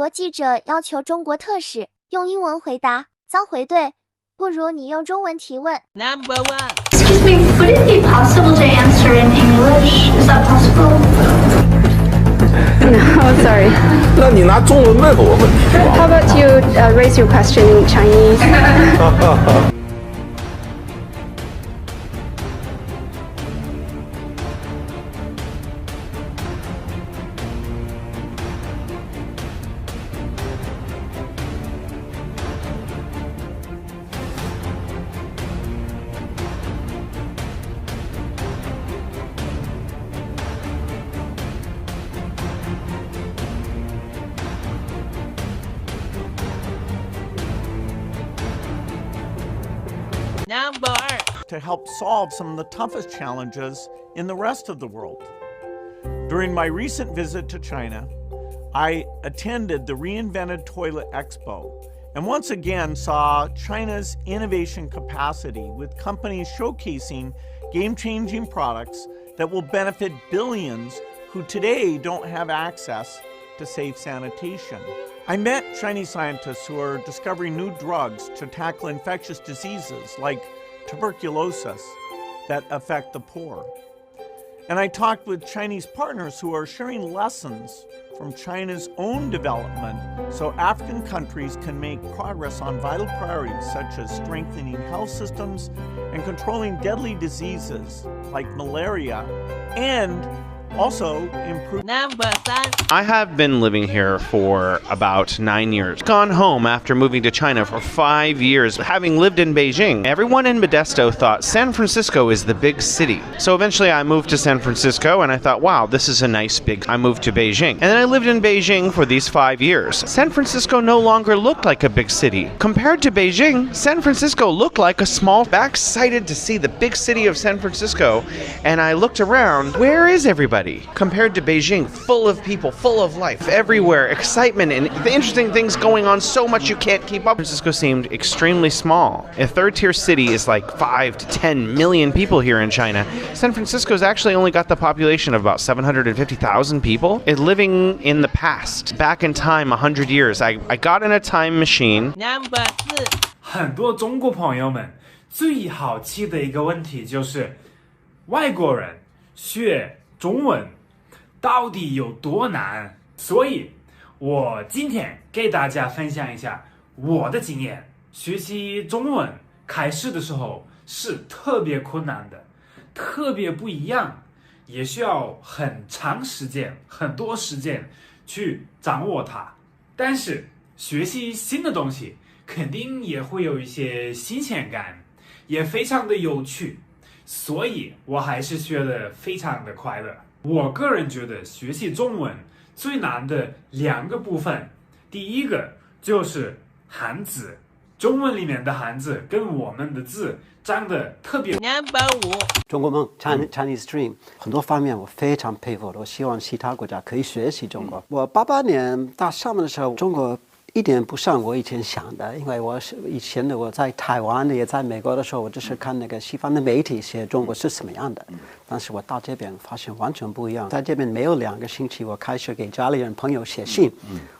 国记者要求中国特使用英文回答，遭回怼，不如你用中文提问。Number one. Excuse me, would it be possible to answer in English? Is that possible? No, sorry. 那你拿中文问我问题吧。 How about you raise your question in Chinese? Number 2. To help solve some of the toughest challenges in the rest of the world. During my recent visit to China, I attended the Reinvented Toilet Expo and once again saw China's innovation capacity with companies showcasing game-changing products that will benefit billions who today don't have access to safe sanitation. I met Chinese scientists who are discovering new drugs to tackle infectious diseases like tuberculosis that affect the poor. And I talked with Chinese partners who are sharing lessons from China's own development so African countries can make progress on vital priorities such as strengthening health systems and controlling deadly diseases like malaria and also improve. Number 3. I have been living here for about 9 years. Gone home after moving to China for 5 years, having lived in Beijing. Everyone in Modesto thought San Francisco is the big city. So eventually I moved to San Francisco and I thought, wow, this is a nice big... I moved to Beijing. And then I lived in Beijing for these 5 years. San Francisco no longer looked like a big city. Compared to Beijing, San Francisco looked like a small... Excited to see the big city of San Francisco, and I looked around. Where is everybody? Compared to Beijing, full of people, full of life, everywhere, excitement, and the interesting things going on so much you can't keep up. San Francisco seemed extremely small. A third-tier city is like 5 to 10 million people here in China. San Francisco's actually only got the population of about 750,000 people. It's living in the past, back in time 100 years. I got in a time machine. Number 4. 很多中国朋友们最好奇的一个问题就是外国人学中文到底有多难？所以我今天给大家分享一下我的经验。学习中文开始的时候是特别困难的，特别不一样，也需要很长时间，很多时间去掌握它。但是学习新的东西肯定也会有一些新鲜感，也非常的有趣，所以我还是学得非常的快乐。我个人觉得学习中文最难的2个部分，第一个就是汉字，中文里面的汉字跟我们的字长得特别。Number 5. 中国梦 Chinese Dream 很多方面我非常佩服，我希望其他国家可以学习中国。我88年到厦门的时候，中国一点不像我以前想的，因为以前我在台湾也在美国的时候，我就是看那个西方的媒体写中国是什么样的，但是我到这边发现完全不一样。在这边没有2个星期，我开始给家里人朋友写信，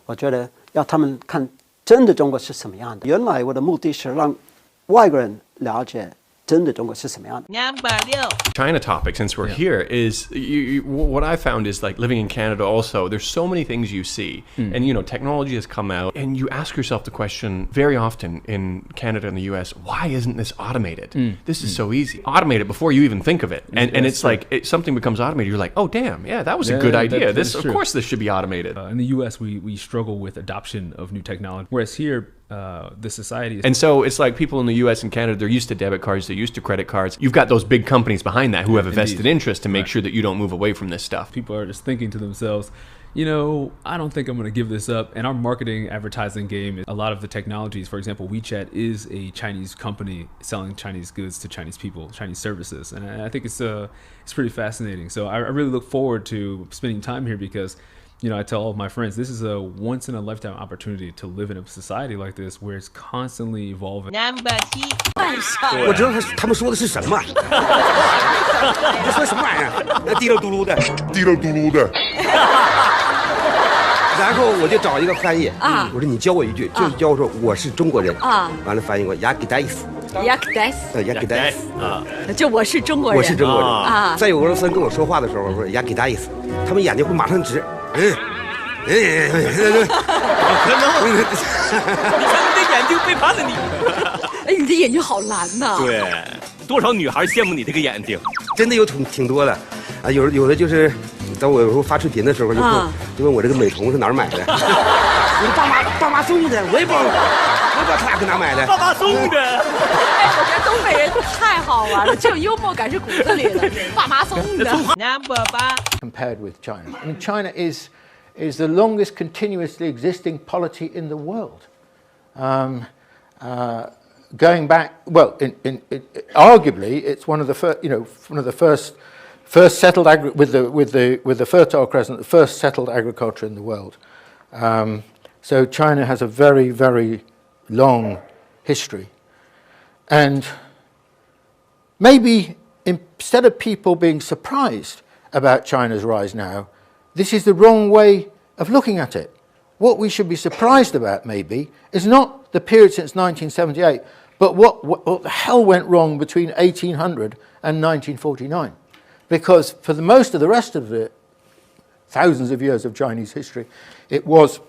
我觉得要他们看真的中国是什么样的。原来我的目的是让外国人了解真的中国是什么样的。Number 6. China topic, since we're here, is what I found is like living in Canada also, there's so many things you see. And, you know, technology has come out. And you ask yourself the question very often in Canada and the US, why isn't this automated? This is so easy. Automate it before you even think of it. And it's like something becomes automated. You're like, oh, damn, yeah, that was a good idea. Of course this should be automated. In the US, we struggle with adoption of new technology. Whereas here, the society is... And so it's like people in the US and Canada, they're used to debit cards, they're used to credit cards. You've got those big companies behind that who have a vested interest to make sure that you don't move away from this stuff. People are just thinking to themselves, you know, I don't think I'm going to give this up. And our marketing advertising game, a lot of the technologies, for example, WeChat is a Chinese company selling Chinese goods to Chinese people, Chinese services. And I think it's pretty fascinating. So I really look forward to spending time here because, you know, I tell all of my friends, this is a once-in-a-lifetime opportunity to live in a society like this where it's constantly evolving. Number 7. 我知道他们说的是什么。你说什么玩意儿？滴溜嘟噜的，滴溜嘟噜的。然然后我就找一个翻译啊，我说你教我一句，就教我说我是中国人啊，完了翻译过雅给戴斯。雅克戴斯，雅给戴斯啊，就我是中国人，我是中国人啊。再有俄罗斯人跟我说话的时候，我说雅给戴斯，他们眼睛会马上直，可能，你看你的眼睛背叛了你。哎，你的眼睛好蓝呐！对，多少女孩羡慕你这个眼睛，真的有挺多的啊。有的就是，当我有时候发视频的时候，就问我这个美瞳是哪儿买的。我说爸妈送的，我也不知道他俩搁哪买的。爸妈送的。哎，我觉得东北人太好玩了，这种幽默感是骨子里的。爸妈送的。Number 8. Compared with China, I mean, China is the longest continuously existing polity in the world. Going back, well, arguably, it's one of the first settled with the Fertile Crescent, the first settled agriculture in the world. So China has a very, very long history, and maybe instead of people being surprised about China's rise now, this is the wrong way of looking at it. What we should be surprised about, maybe, is not the period since 1978, but what the hell went wrong between 1800 and 1949. Because for the most of the rest of the thousands of years of Chinese history, it was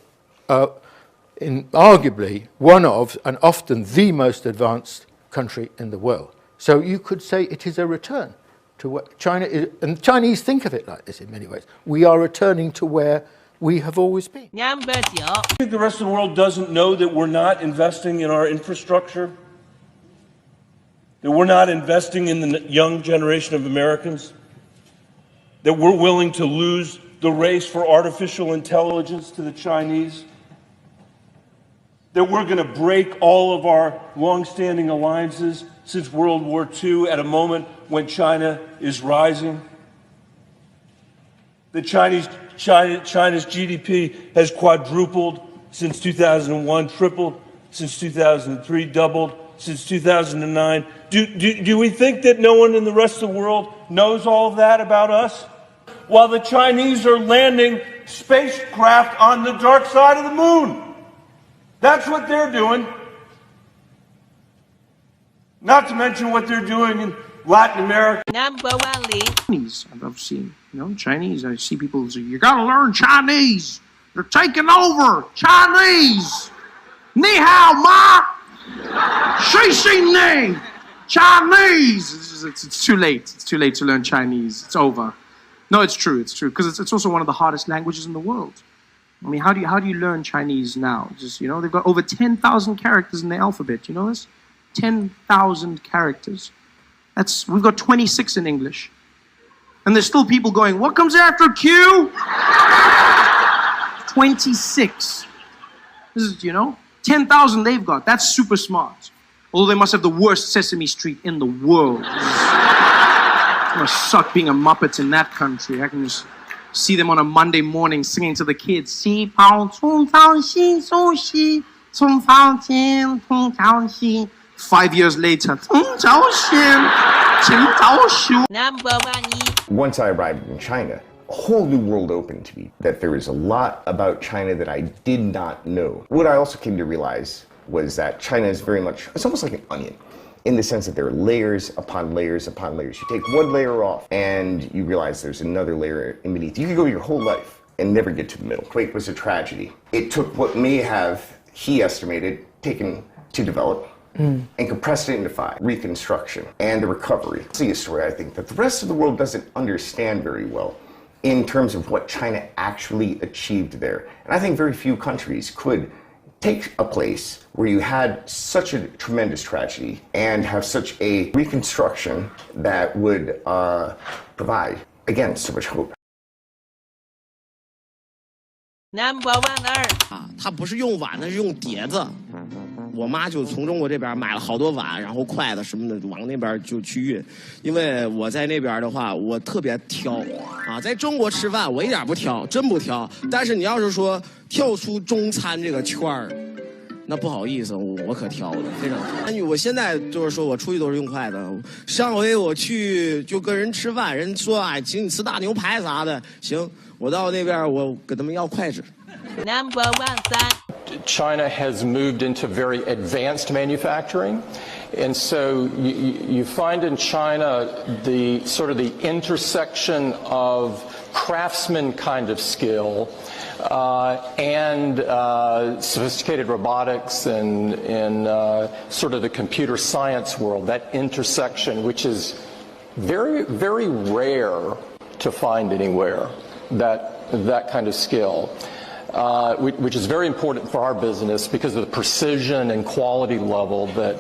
arguably one of, and often the most advanced country in the world. So you could say it is a return to what China is, and the Chinese think of it like this in many ways. We are returning to where we have always been. Number 9. I think the rest of the world doesn't know that we're not investing in our infrastructure, that we're not investing in the young generation of Americans, that we're willing to lose the race for artificial intelligence to the Chinese, that we're going to break all of our long-standing alliances since World War II at a moment when China is rising. The China's GDP has quadrupled since 2001, tripled since 2003, doubled since 2009. Do we think that no one in the rest of the world knows all of that about us? While the Chinese are landing spacecraft on the dark side of the moon. That's what they're doing. Not to mention what they're doing in Latin America. Number 1, Lee. Chinese, I've seen, Chinese. I see people say, you gotta learn Chinese. They're taking over. Chinese. Ni hao ma. Shi xin ni. Chinese. It's too late. It's too late to learn Chinese. It's over. No, it's true. It's true. Because it's also one of the hardest languages in the world. I mean, how do you learn Chinese now? Just, they've got over 10,000 characters in the alphabet. You know this? 10,000 characters. We've got 26 in English. And there's still people going, what comes after Q? 26. This is, 10,000 they've got. That's super smart. Although they must have the worst Sesame Street in the world. It must suck being a Muppet in that country. I can just see them on a Monday morning singing to the kids. 西跑冲上西冲西冲上天冲上西 5 years later. Number 1. Once I arrived in China, a whole new world opened to me. That there was a lot about China that I did not know. What I also came to realize was that China is very much, it's almost like an onion, in the sense that there are layers upon layers upon layers. You take one layer off and you realize there's another layer in beneath. You could go your whole life and never get to the middle. Quake was a tragedy. It took what may have, he estimated, taken to develop and compressed it into 5. Reconstruction and the recovery. See a story I think that the rest of the world doesn't understand very well in terms of what China actually achieved there. And I think very few countries could take a place where you had such a tremendous tragedy and have such a reconstruction that would provide, again, so much hope. Number 1. 他不是用碗，那是用碟子。我妈就从中国这边买了好多碗，然后筷子什么的往那边就去运。因为我在那边的话，我特别挑啊，在中国吃饭我一点不挑，真不挑。但是你要是说跳出中餐这个圈儿，那不好意思，我可挑的，非常挑。我现在就是说我出去都是用筷子。上回我去就跟人吃饭，人说哎，请你吃大牛排啥的，行，我到那边我跟他们要筷子。Number 1 China has moved into very advanced manufacturing. And so you find in China the sort of the intersection of craftsman kind of skill and sophisticated robotics and sort of the computer science world, that intersection, which is very, very rare to find anywhere, that kind of skill. Which is very important for our business because of the precision and quality level that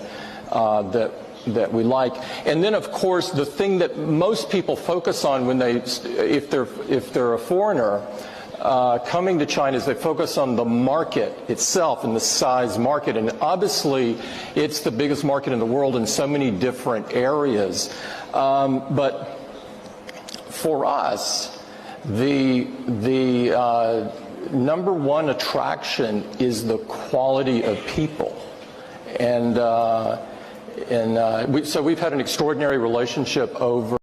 we like. And then, of course, the thing that most people focus on when if they're a foreigner coming to China is they focus on the market itself and the size market. And obviously, it's the biggest market in the world in so many different areas. But for us, the number one attraction is the quality of people, and so we've had an extraordinary relationship over